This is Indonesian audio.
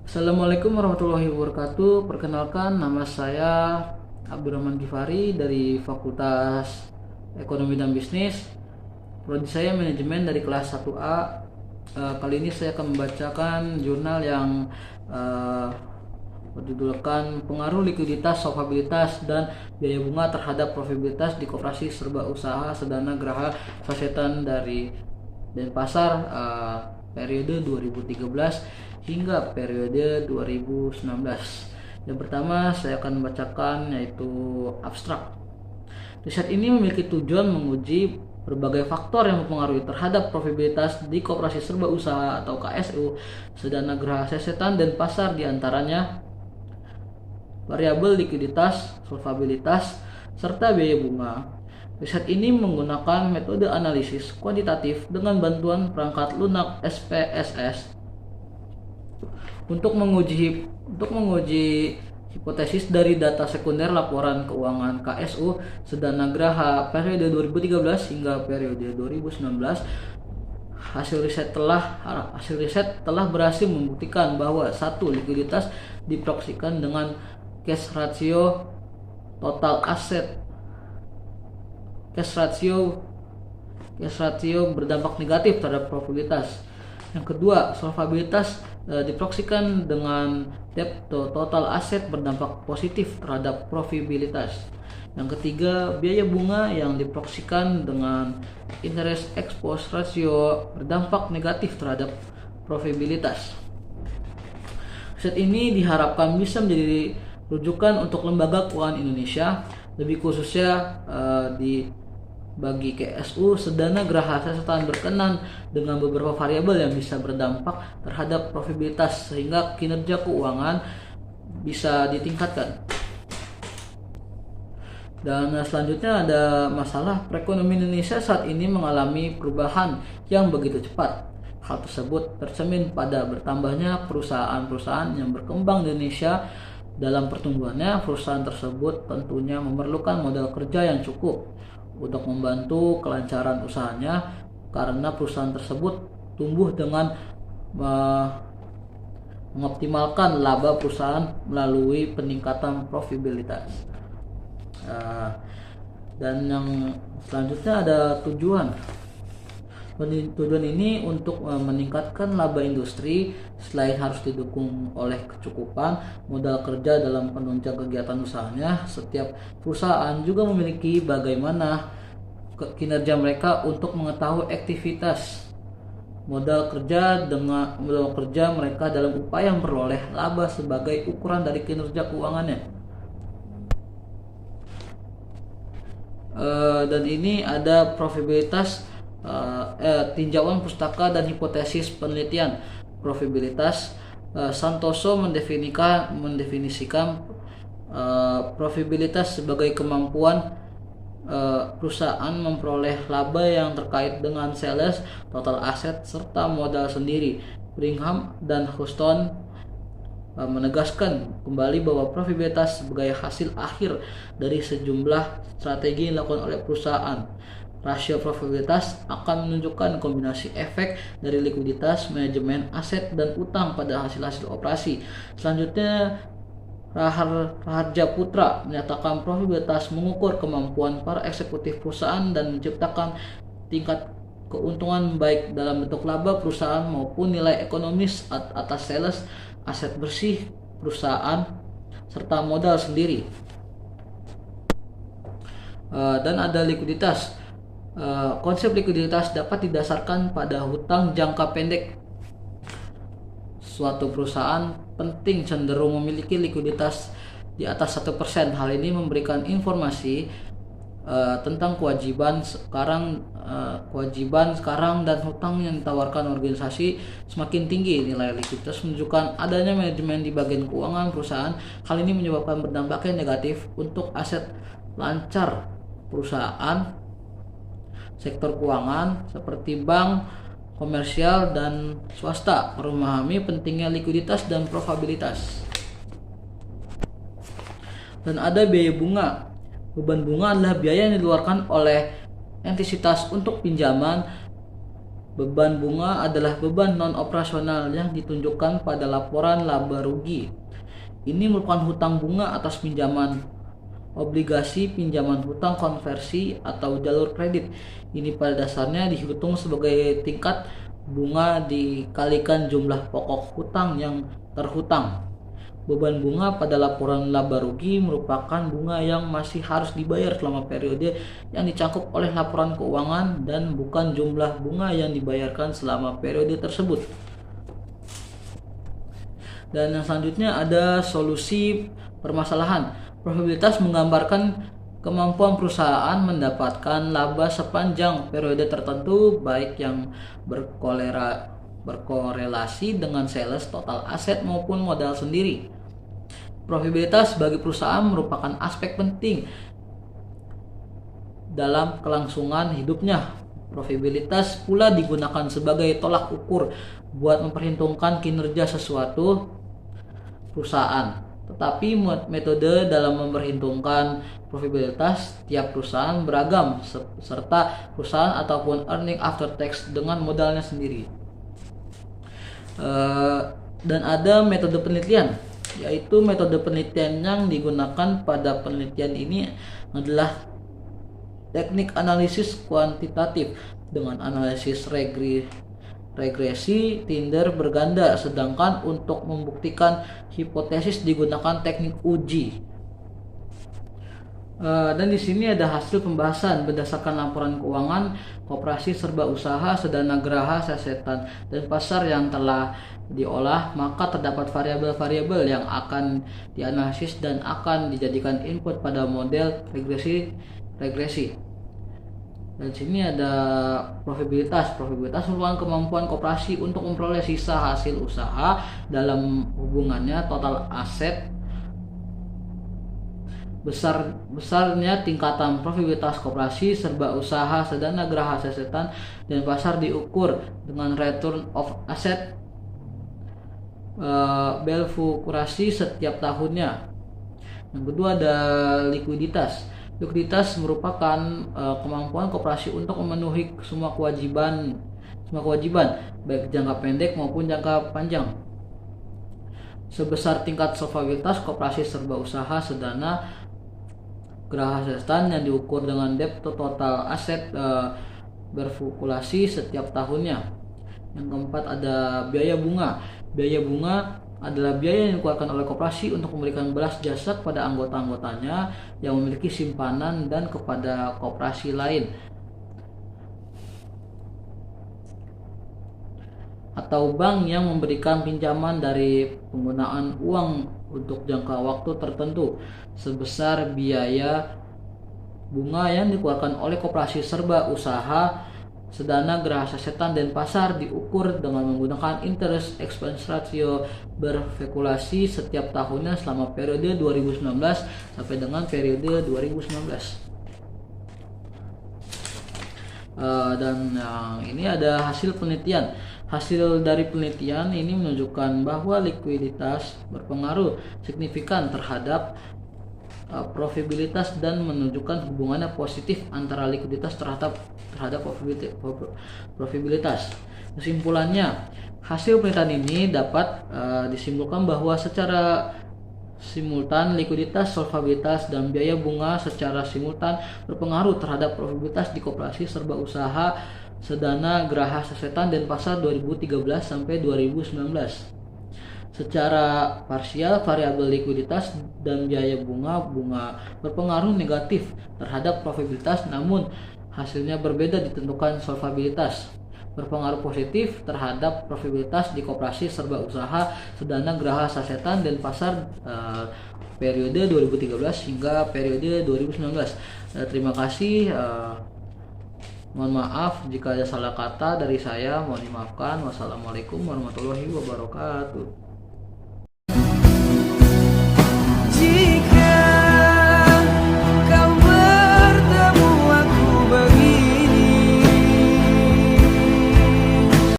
Assalamualaikum warahmatullahi wabarakatuh. Perkenalkan, nama saya Abdurrahman Gifari dari Fakultas Ekonomi dan Bisnis. Prodi saya manajemen dari kelas 1A. Kali ini saya akan membacakan jurnal yang berjudulkan Pengaruh Likuiditas, Solvabilitas, dan Biaya Bunga terhadap Profitabilitas di Koperasi Serba Usaha Sedana Geraha Sasetan dari Denpasar periode 2013 hingga periode 2019. Yang pertama saya akan membacakan yaitu abstrak. Riset ini memiliki tujuan menguji berbagai faktor yang mempengaruhi terhadap profitabilitas di koperasi serba usaha atau KSU Sedana Geraha Sasetan Denpasar, diantaranya variabel likuiditas, solvabilitas, serta biaya bunga. Riset ini menggunakan metode analisis kuantitatif dengan bantuan perangkat lunak SPSS untuk menguji hipotesis dari data sekunder laporan keuangan KSU Sedana Geraha periode 2013 hingga periode 2019. Hasil riset telah berhasil membuktikan bahwa satu, likuiditas diproyeksikan dengan cash ratio total aset cash ratio berdampak negatif terhadap profitabilitas. Yang kedua, solvabilitas diproyeksikan dengan debt to total aset berdampak positif terhadap profitabilitas. Yang ketiga, biaya bunga yang diproyeksikan dengan interest expense ratio berdampak negatif terhadap profitabilitas. Riset ini diharapkan bisa menjadi rujukan untuk lembaga keuangan Indonesia, lebih khususnya bagi KSU Sedana Geraha Sasetan berkenan dengan beberapa variabel yang bisa berdampak terhadap profitabilitas sehingga kinerja keuangan bisa ditingkatkan. Dan selanjutnya ada masalah perekonomian Indonesia saat ini mengalami perubahan yang begitu cepat. Hal tersebut tercermin pada bertambahnya perusahaan-perusahaan yang berkembang di Indonesia. Dalam pertumbuhannya, perusahaan tersebut tentunya memerlukan modal kerja yang cukup untuk membantu kelancaran usahanya, karena perusahaan tersebut tumbuh dengan mengoptimalkan laba perusahaan melalui peningkatan profitabilitas. Dan yang selanjutnya ada tujuan ini untuk meningkatkan laba industri. Selain harus didukung oleh kecukupan modal kerja dalam penunjang kegiatan usahanya, setiap perusahaan juga memiliki bagaimana kinerja mereka untuk mengetahui aktivitas modal kerja mereka dalam upaya memperoleh laba sebagai ukuran dari kinerja keuangannya. Dan ini ada profitabilitas, tinjauan pustaka dan hipotesis penelitian profitabilitas. Santoso mendefinisikan profitabilitas sebagai kemampuan perusahaan memperoleh laba yang terkait dengan sales, total aset, serta modal sendiri. Brigham dan Houston menegaskan kembali bahwa profitabilitas sebagai hasil akhir dari sejumlah strategi yang dilakukan oleh perusahaan. Rasio profitabilitas akan menunjukkan kombinasi efek dari likuiditas, manajemen aset, dan utang pada hasil-hasil operasi. Selanjutnya, Raharja Putra menyatakan profitabilitas mengukur kemampuan para eksekutif perusahaan dan menciptakan tingkat keuntungan baik dalam bentuk laba perusahaan maupun nilai ekonomis atas sales, aset bersih perusahaan, serta modal sendiri. Dan ada likuiditas. Konsep likuiditas dapat didasarkan pada hutang jangka pendek. Suatu perusahaan penting cenderung memiliki likuiditas di atas 1%. Hal ini memberikan informasi tentang kewajiban sekarang dan hutang yang ditawarkan organisasi. Semakin tinggi nilai likuiditas menunjukkan adanya manajemen di bagian keuangan perusahaan. Hal ini menyebabkan berdampaknya negatif untuk aset lancar perusahaan. Sektor keuangan seperti bank, komersial, dan swasta perlu memahami pentingnya likuiditas dan profitabilitas. Dan ada biaya bunga. Beban bunga adalah biaya yang dikeluarkan oleh Entitas untuk pinjaman, beban bunga adalah beban non-operasional yang ditunjukkan pada laporan laba rugi. Ini merupakan hutang bunga atas pinjaman obligasi, pinjaman hutang konversi, atau jalur kredit. Ini pada dasarnya dihitung sebagai tingkat bunga dikalikan jumlah pokok hutang yang terhutang. Beban bunga pada laporan laba rugi merupakan bunga yang masih harus dibayar selama periode yang dicangkup oleh laporan keuangan dan bukan jumlah bunga yang dibayarkan selama periode tersebut. Dan yang selanjutnya ada solusi permasalahan. Probabilitas menggambarkan kemampuan perusahaan mendapatkan laba sepanjang periode tertentu, baik yang berkorelasi dengan sales, total aset maupun modal sendiri. Probabilitas bagi perusahaan merupakan aspek penting dalam kelangsungan hidupnya. Probabilitas pula digunakan sebagai tolak ukur buat memperhitungkan kinerja sesuatu perusahaan. Tetapi metode dalam memperhitungkan probabilitas tiap perusahaan beragam, serta perusahaan ataupun earning after tax dengan modalnya sendiri. Dan ada metode penelitian, yaitu metode penelitian yang digunakan pada penelitian ini adalah teknik analisis kuantitatif dengan analisis regresi Tinder berganda, sedangkan untuk membuktikan hipotesis digunakan teknik uji. Dan di sini ada hasil pembahasan berdasarkan laporan keuangan koperasi serba usaha Sedana Geraha Sasetan dan Pasar yang telah diolah, maka terdapat variabel-variabel yang akan dianalisis dan akan dijadikan input pada model regresi. Dan sini ada probabilitas. Probabilitas merupakan kemampuan koperasi untuk memperoleh sisa hasil usaha dalam hubungannya total aset. Besarnya tingkatan probabilitas koperasi serba usaha Sedana Geraha Sasetan dan Pasar diukur dengan return of asset berfluktuasi setiap tahunnya. Yang kedua ada likuiditas. Likuiditas merupakan kemampuan koperasi untuk memenuhi semua kewajiban baik jangka pendek maupun jangka panjang. Sebesar tingkat solvabilitas koperasi serba usaha Sedana Geraha Sasetan yang diukur dengan debt to total aset berfluktuasi setiap tahunnya. Yang keempat ada biaya bunga. Biaya bunga adalah biaya yang dikeluarkan oleh koperasi untuk memberikan belas jasa kepada anggota-anggotanya yang memiliki simpanan dan kepada koperasi lain, atau bank yang memberikan pinjaman dari penggunaan uang untuk jangka waktu tertentu. Sebesar biaya bunga yang dikeluarkan oleh koperasi serba usaha Sedana Geraha Sasetan dan Pasar diukur dengan menggunakan interest expense ratio berfluktuasi setiap tahunnya selama periode 2019 sampai dengan periode 2019. Dan ini ada hasil penelitian. Hasil dari penelitian ini menunjukkan bahwa likuiditas berpengaruh signifikan terhadap profitabilitas dan menunjukkan hubungannya positif antara likuiditas terhadap profitabilitas. Kesimpulannya, hasil penelitian ini dapat disimpulkan bahwa secara simultan likuiditas, solvabilitas, dan biaya bunga secara simultan berpengaruh terhadap profitabilitas di koperasi serba usaha Sedana Geraha Sasetan dan Pasar 2013 sampai 2019. Secara parsial, variabel likuiditas dan biaya bunga berpengaruh negatif terhadap profitabilitas, namun hasilnya berbeda ditentukan solvabilitas. Berpengaruh positif terhadap profitabilitas di koperasi serba usaha Sedana Geraha Sasetan dan Pasar periode 2013 hingga periode 2019. Terima kasih. Mohon maaf jika ada salah kata dari saya, mohon dimaafkan. Wassalamualaikum warahmatullahi wabarakatuh.